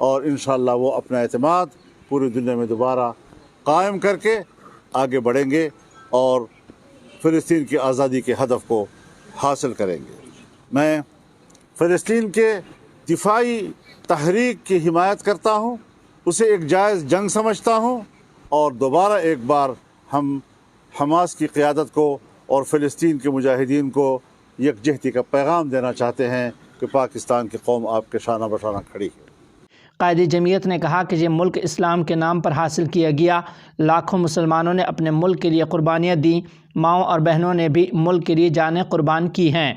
اور انشاءاللہ وہ اپنا اعتماد پوری دنیا میں دوبارہ قائم کر کے آگے بڑھیں گے اور فلسطین کی آزادی کے ہدف کو حاصل کریں گے۔ میں فلسطین کے دفاعی تحریک کی حمایت کرتا ہوں، اسے ایک جائز جنگ سمجھتا ہوں، اور دوبارہ ایک بار ہم حماس کی قیادت کو اور فلسطین کے مجاہدین کو یکجہتی کا پیغام دینا چاہتے ہیں کہ پاکستان کی قوم آپ کے شانہ بشانہ کھڑی ہے۔ قائد جمعیت نے کہا کہ یہ ملک اسلام کے نام پر حاصل کیا گیا، لاکھوں مسلمانوں نے اپنے ملک کے لیے قربانیاں دیں، ماؤں اور بہنوں نے بھی ملک کے لیے جانیں قربان کی ہیں۔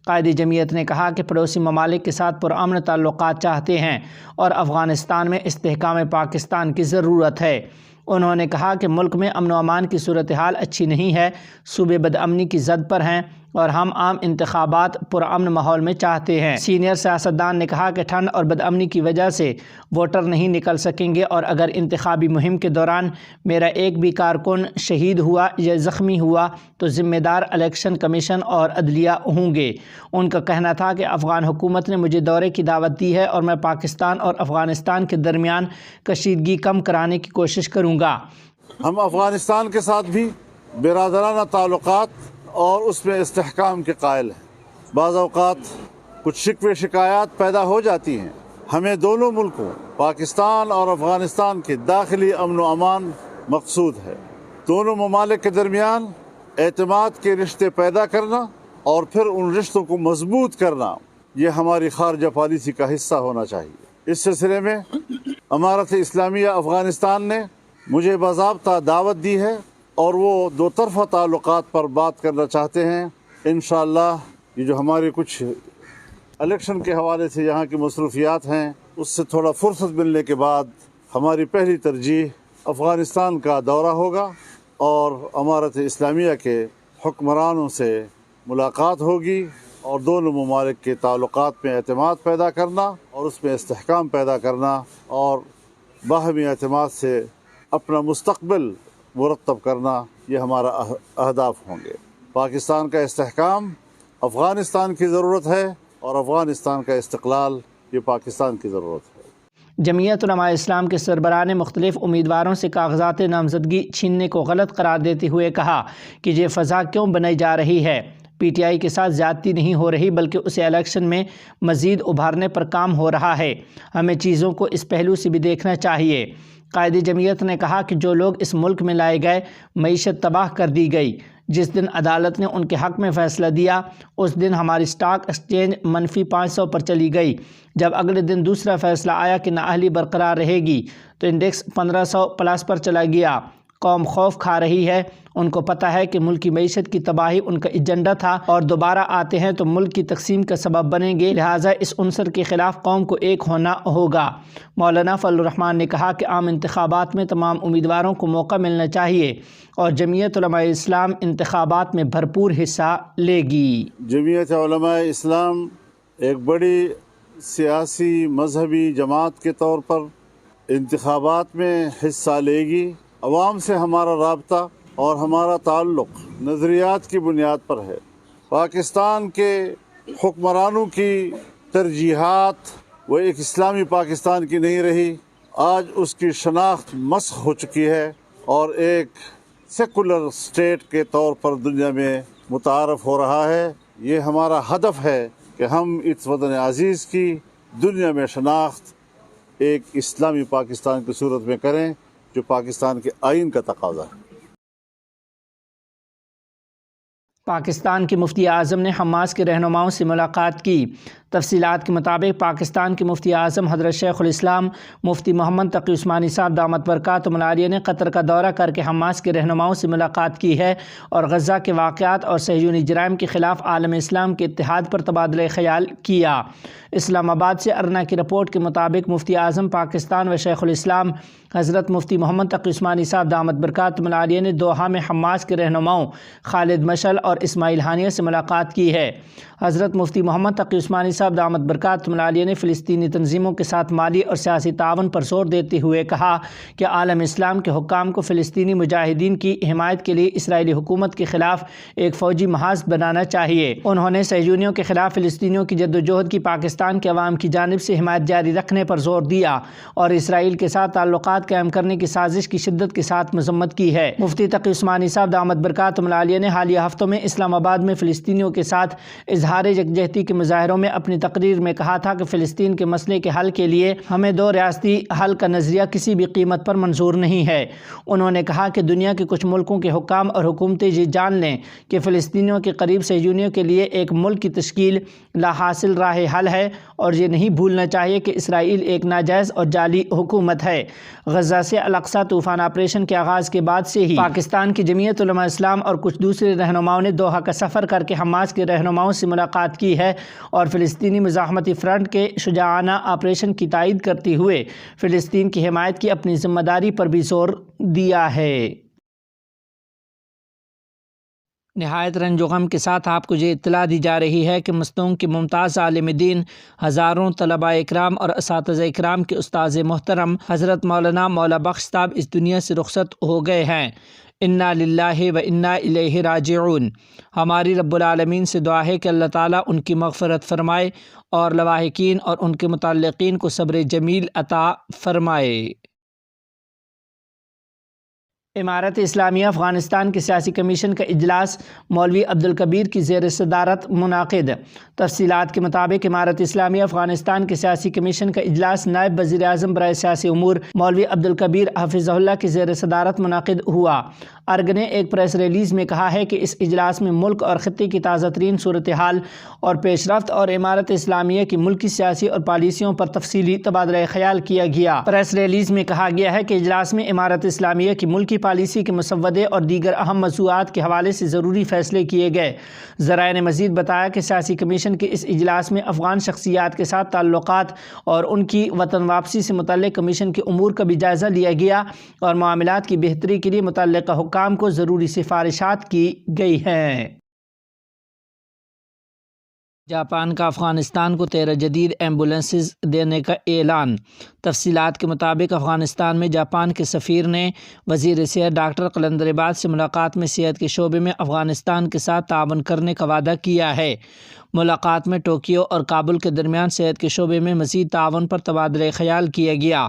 قائد جمعیت نے کہا کہ پڑوسی ممالک کے ساتھ پرامن تعلقات چاہتے ہیں اور افغانستان میں استحکام پاکستان کی ضرورت ہے۔ انہوں نے کہا کہ ملک میں امن و امان کی صورتحال اچھی نہیں ہے، صوبے بدامنی کی زد پر ہیں اور ہم عام انتخابات پرامن ماحول میں چاہتے ہیں۔ سینئر سیاستدان نے کہا کہ ٹھنڈ اور بدامنی کی وجہ سے ووٹر نہیں نکل سکیں گے، اور اگر انتخابی مہم کے دوران میرا ایک بھی کارکن شہید ہوا یا زخمی ہوا تو ذمہ دار الیکشن کمیشن اور عدلیہ ہوں گے۔ ان کا کہنا تھا کہ افغان حکومت نے مجھے دورے کی دعوت دی ہے اور میں پاکستان اور افغانستان کے درمیان کشیدگی کم کرانے کی کوشش کروں گا۔ ہم افغانستان کے ساتھ بھی برادرانہ تعلقات اور اس میں استحکام کے قائل ہیں۔ بعض اوقات کچھ شکوے شکایات پیدا ہو جاتی ہیں، ہمیں دونوں ملکوں پاکستان اور افغانستان کے داخلی امن و امان مقصود ہے۔ دونوں ممالک کے درمیان اعتماد کے رشتے پیدا کرنا اور پھر ان رشتوں کو مضبوط کرنا، یہ ہماری خارجہ پالیسی کا حصہ ہونا چاہیے۔ اس سلسلے میں امارت اسلامیہ افغانستان نے مجھے باضابطہ دعوت دی ہے اور وہ دو طرفہ تعلقات پر بات کرنا چاہتے ہیں۔ انشاءاللہ یہ جو ہمارے کچھ الیکشن کے حوالے سے یہاں کی مصروفیات ہیں، اس سے تھوڑا فرصت ملنے کے بعد ہماری پہلی ترجیح افغانستان کا دورہ ہوگا اور امارت اسلامیہ کے حکمرانوں سے ملاقات ہوگی اور دونوں ممالک کے تعلقات میں اعتماد پیدا کرنا اور اس میں استحکام پیدا کرنا اور باہمی اعتماد سے اپنا مستقبل مرتب کرنا، یہ ہمارا اہداف ہوں گے۔ پاکستان کا استحکام افغانستان کی ضرورت ہے اور افغانستان کا استقلال یہ پاکستان کی ضرورت ہے۔ جمعیت علماء اسلام کے سربراہ نے مختلف امیدواروں سے کاغذات نامزدگی چھیننے کو غلط قرار دیتے ہوئے کہا کہ یہ فضا کیوں بنائی جا رہی ہے۔ پی ٹی آئی کے ساتھ زیادتی نہیں ہو رہی بلکہ اسے الیکشن میں مزید ابھارنے پر کام ہو رہا ہے۔ ہمیں چیزوں کو اس پہلو سے بھی دیکھنا چاہیے۔ قائد جمعیت نے کہا کہ جو لوگ اس ملک میں لائے گئے، معیشت تباہ کر دی گئی۔ جس دن عدالت نے ان کے حق میں فیصلہ دیا اس دن ہماری سٹاک ایکسچینج -500 پر چلی گئی۔ جب اگلے دن دوسرا فیصلہ آیا کہ نااہلی برقرار رہے گی تو انڈیکس 1500 پلس پر چلا گیا۔ قوم خوف کھا رہی ہے، ان کو پتہ ہے کہ ملک کی معیشت کی تباہی ان کا ایجنڈا تھا اور دوبارہ آتے ہیں تو ملک کی تقسیم کا سبب بنیں گے، لہٰذا اس عنصر کے خلاف قوم کو ایک ہونا ہوگا۔ مولانا فضل الرحمان نے کہا کہ عام انتخابات میں تمام امیدواروں کو موقع ملنا چاہیے اور جمعیت علماء اسلام انتخابات میں بھرپور حصہ لے گی۔ جمعیت علماء اسلام ایک بڑی سیاسی مذہبی جماعت کے طور پر انتخابات میں حصہ لے گی۔ عوام سے ہمارا رابطہ اور ہمارا تعلق نظریات کی بنیاد پر ہے۔ پاکستان کے حکمرانوں کی ترجیحات وہ ایک اسلامی پاکستان کی نہیں رہی، آج اس کی شناخت مسخ ہو چکی ہے اور ایک سیکولر اسٹیٹ کے طور پر دنیا میں متعارف ہو رہا ہے۔ یہ ہمارا ہدف ہے کہ ہم اس وطن عزیز کی دنیا میں شناخت ایک اسلامی پاکستان کی صورت میں کریں جو پاکستان کے آئین کا تقاضا ہے۔ پاکستان کے مفتی اعظم نے حماس کے رہنماؤں سے ملاقات کی۔ تفصیلات کے مطابق پاکستان کے مفتی اعظم حضرت شیخ الاسلام مفتی محمد تقی عثمانی صاحب دامت برکاتہم العالیہ نے قطر کا دورہ کر کے حماس کے رہنماؤں سے ملاقات کی ہے اور غزہ کے واقعات اور صہیونی جرائم کے خلاف عالم اسلام کے اتحاد پر تبادلہ خیال کیا۔ اسلام آباد سے ارنا کی رپورٹ کے مطابق مفتی اعظم پاکستان و شیخ الاسلام حضرت مفتی محمد تقی عثمانی صاحب دامت برکاتہم العالیہ نے دوحہ میں حماس کے رہنماؤں خالد مشعل اور اور اسماعیل ہانیہ سے ملاقات کی ہے۔ حضرت مفتی محمد تقی عثمانی صاحب دامت برکاتہم العالیہ نے فلسطینی تنظیموں کے ساتھ مالی اور سیاسی تعاون پر زور دیتے ہوئے کہا کہ عالم اسلام کے حکام کو فلسطینی مجاہدین کی حمایت کے لیے اسرائیلی حکومت کے خلاف ایک فوجی محاذ بنانا چاہیے۔ انہوں نے صہیونیوں کے خلاف فلسطینیوں کی جدوجہد کی پاکستان کے عوام کی جانب سے حمایت جاری رکھنے پر زور دیا اور اسرائیل کے ساتھ تعلقات قائم کرنے کی سازش کی شدت کے ساتھ مذمت کی ہے۔ مفتی تقی عثمانی صاحب دامت برکاتہم العالیہ نے حالیہ ہفتوں میں اسلام آباد میں فلسطینیوں کے ساتھ اظہار یکجہتی کے مظاہروں میں اپنی تقریر میں کہا تھا کہ فلسطین کے مسئلے کے حل کے لیے ہمیں دو ریاستی حل کا نظریہ کسی بھی قیمت پر منظور نہیں ہے۔ انہوں نے کہا کہ دنیا کے کچھ ملکوں کے حکام اور حکومتیں یہ جان لیں کہ فلسطینیوں کے قریب صہیونیوں کے لیے ایک ملک کی تشکیل لا حاصل راہ حل ہے، اور یہ نہیں بھولنا چاہیے کہ اسرائیل ایک ناجائز اور جعلی حکومت ہے۔ غزہ سے الاقصی طوفان آپریشن کے آغاز کے بعد سے ہی پاکستان کی جمعیت علماء اسلام اور کچھ دوسرے رہنماؤں نے دوحہ کا سفر کر کے حماس کے رہنماؤں سے ملاقات کی ہے اور فلسطینی مزاحمتی فرنٹ کے شجاعانہ آپریشن کی تائید کرتے ہوئے فلسطین کی حمایت کی اپنی ذمہ داری پر بھی زور دیا ہے۔ نہایت رنج و غم کے ساتھ آپ کو یہ اطلاع دی جا رہی ہے کہ مستونگ کے ممتاز عالم دین، ہزاروں طلباء اکرام اور اساتذہ اکرام کے استاذ محترم حضرت مولانا مولا بخش صاحب اس دنیا سے رخصت ہو گئے ہیں۔ انا للہ و انا الیہ راجعون۔ ہماری رب العالمین سے دعا ہے کہ اللہ تعالیٰ ان کی مغفرت فرمائے اور لواحقین اور ان کے متعلقین کو صبر جمیل عطا فرمائے۔ امارت اسلامیہ افغانستان کے سیاسی کمیشن کا اجلاس مولوی عبدالکبیر کی زیر صدارت منعقد۔ تفصیلات کے مطابق امارت اسلامیہ افغانستان کے سیاسی کمیشن کا اجلاس نائب وزیر اعظم برائے سیاسی امور مولوی عبدالکبیر حفظہ اللہ کی زیر صدارت منعقد ہوا۔ ارگ نے ایک پریس ریلیز میں کہا ہے کہ اس اجلاس میں ملک اور خطے کی تازہ ترین صورتحال اور پیش رفت اور امارت اسلامیہ کی ملکی سیاسی اور پالیسیوں پر تفصیلی تبادلہ خیال کیا گیا۔ پریس ریلیز میں کہا گیا ہے کہ اجلاس میں امارت اسلامیہ کی ملکی پالیسی کے مسودے اور دیگر اہم موضوعات کے حوالے سے ضروری فیصلے کیے گئے۔ ذرائع نے مزید بتایا کہ سیاسی کمیشن کے اس اجلاس میں افغان شخصیات کے ساتھ تعلقات اور ان کی وطن واپسی سے متعلق کمیشن کے امور کا بھی جائزہ لیا گیا اور معاملات کی بہتری کے لیے متعلقہ حکام کو ضروری سفارشات کی گئی ہیں۔ جاپان کا افغانستان کو 13 جدید ایمبولینسز دینے کا اعلان۔ تفصیلات کے مطابق افغانستان میں جاپان کے سفیر نے وزیر صحت ڈاکٹر قلندر عباد سے ملاقات میں صحت کے شعبے میں افغانستان کے ساتھ تعاون کرنے کا وعدہ کیا ہے۔ ملاقات میں ٹوکیو اور کابل کے درمیان صحت کے شعبے میں مزید تعاون پر تبادلہ خیال کیا گیا۔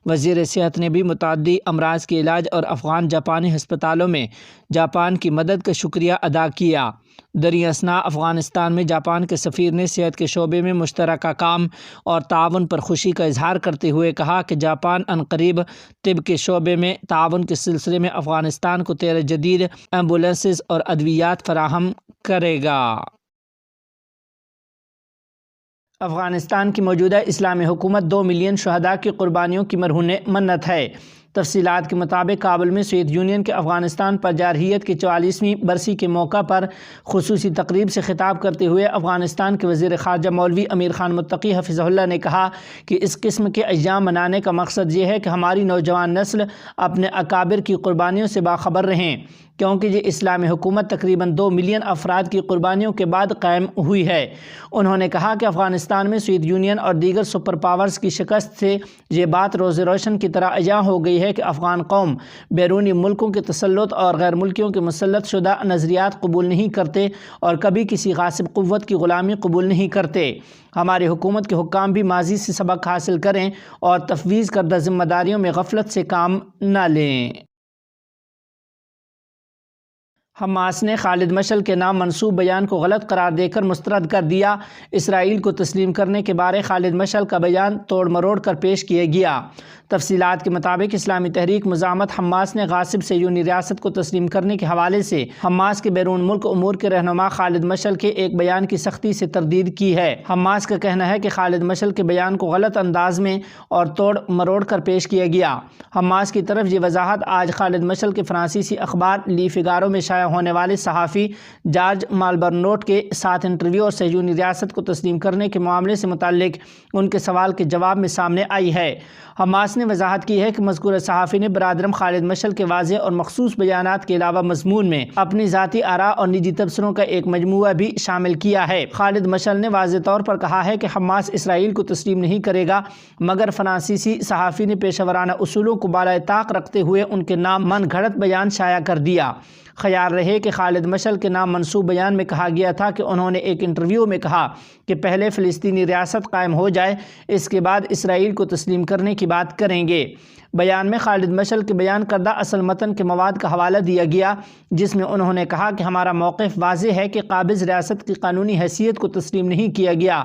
وزیر صحت نے بھی متعدی امراض کے علاج اور افغان جاپانی ہسپتالوں میں جاپان کی مدد کا شکریہ ادا کیا۔ دریں اثنا افغانستان میں جاپان کے سفیر نے صحت کے شعبے میں مشترکہ کام اور تعاون پر خوشی کا اظہار کرتے ہوئے کہا کہ جاپان عنقریب طب کے شعبے میں تعاون کے سلسلے میں افغانستان کو 13 جدید ایمبولینسز اور ادویات فراہم کرے گا۔ افغانستان کی موجودہ اسلامی حکومت 2 ملین شہداء کی قربانیوں کی مرہون منت ہے۔ تفصیلات کے مطابق کابل میں سوویت یونین کے افغانستان پر جارحیت کی 44ویں برسی کے موقع پر خصوصی تقریب سے خطاب کرتے ہوئے افغانستان کے وزیر خارجہ مولوی امیر خان متقی حفظہ اللہ نے کہا کہ اس قسم کے ایام منانے کا مقصد یہ ہے کہ ہماری نوجوان نسل اپنے اکابر کی قربانیوں سے باخبر رہیں، کیونکہ یہ اسلامی حکومت تقریباً 2 ملین افراد کی قربانیوں کے بعد قائم ہوئی ہے۔ انہوں نے کہا کہ افغانستان میں سوویت یونین اور دیگر سپر پاورز کی شکست سے یہ بات روز روشن کی طرح عیاں ہو گئی ہے کہ افغان قوم بیرونی ملکوں کے تسلط اور غیر ملکیوں کے مسلط شدہ نظریات قبول نہیں کرتے اور کبھی کسی غاصب قوت کی غلامی قبول نہیں کرتے۔ ہماری حکومت کے حکام بھی ماضی سے سبق حاصل کریں اور تفویض کردہ ذمہ داریوں میں غفلت سے کام نہ لیں۔ حماس نے خالد مشعل کے نام منسوب بیان کو غلط قرار دے کر مسترد کر دیا۔ اسرائیل کو تسلیم کرنے کے بارے خالد مشعل کا بیان توڑ مروڑ کر پیش کیا گیا۔ تفصیلات کے مطابق اسلامی تحریک مزاحمت حماس نے غاصب صہیونی ریاست کو تسلیم کرنے کے حوالے سے حماس کے بیرون ملک امور کے رہنما خالد مشعل کے ایک بیان کی سختی سے تردید کی ہے۔ حماس کا کہنا ہے کہ خالد مشعل کے بیان کو غلط انداز میں اور توڑ مروڑ کر پیش کیا گیا۔ حماس کی طرف یہ وضاحت آج خالد مشعل کے فرانسیسی اخبار لی فیگارو میں شائع شائع ہونے والے صحافی جارج مالبرنوٹ کے ساتھ انٹرویو اور صہیونی ریاست کو تسلیم کرنے کے معاملے سے متعلق ان کے سوال کے جواب میں سامنے آئی ہے۔ حماس نے وضاحت کی ہے کہ مذکورہ صحافی نے برادرم خالد مشعل کے واضح اور مخصوص بیانات کے علاوہ مضمون میں اپنی ذاتی آراء اور نجی تبصروں کا ایک مجموعہ بھی شامل کیا ہے۔ خالد مشعل نے واضح طور پر کہا ہے کہ حماس اسرائیل کو تسلیم نہیں کرے گا، مگر فرانسیسی صحافی نے پیشہ ورانہ اصولوں کو بالائے طاق رکھتے ہوئے ان کے نام من گھڑت بیان شائع کر دیا۔ خیال رہے کہ خالد مشعل کے نام منسوب بیان میں کہا گیا تھا کہ انہوں نے ایک انٹرویو میں کہا کہ پہلے فلسطینی ریاست قائم ہو جائے، اس کے بعد اسرائیل کو تسلیم کرنے کی بات کریں گے۔ بیان میں خالد مشعل کے بیان کردہ اصل متن کے مواد کا حوالہ دیا گیا، جس میں انہوں نے کہا کہ ہمارا موقف واضح ہے کہ قابض ریاست کی قانونی حیثیت کو تسلیم نہیں کیا گیا۔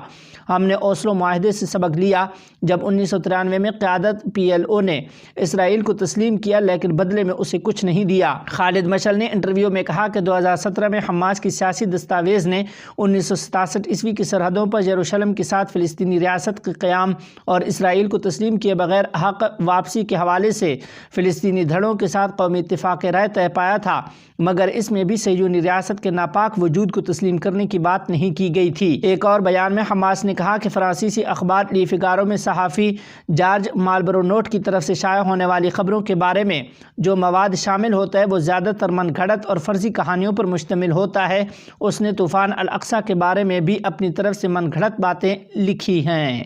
ہم نے اوسلو معاہدے سے سبق لیا جب 1993 میں قیادت PLO نے اسرائیل کو تسلیم کیا، لیکن بدلے میں اسے کچھ نہیں دیا۔ خالد مشعل نے انٹرویو میں کہا کہ 2017 میں حماس کی سیاسی دستاویز نے 1967 عیسوی کی سرحدوں پر یروشلم کے ساتھ فلسطینی ریاست کے قیام اور اسرائیل کو تسلیم کیے بغیر حق واپسی کے حوالے سے فلسطینی دھڑوں کے ساتھ قومی اتفاق رائے طے پایا تھا، مگر اس میں بھی صہیونی ریاست کے ناپاک وجود کو تسلیم کرنے کی بات نہیں کی گئی تھی۔ ایک اور بیان میں حماس نے کہا کہ فرانسیسی اخبار لی فیگارو میں صحافی جارج مالبرونوٹ کی طرف سے شائع ہونے والی خبروں کے بارے میں جو مواد شامل ہوتا ہے وہ زیادہ تر من گھڑت اور فرضی کہانیوں پر مشتمل ہوتا ہے۔ اس نے طوفان الاقصی کے بارے میں بھی اپنی طرف سے من گھڑت باتیں لکھی ہیں۔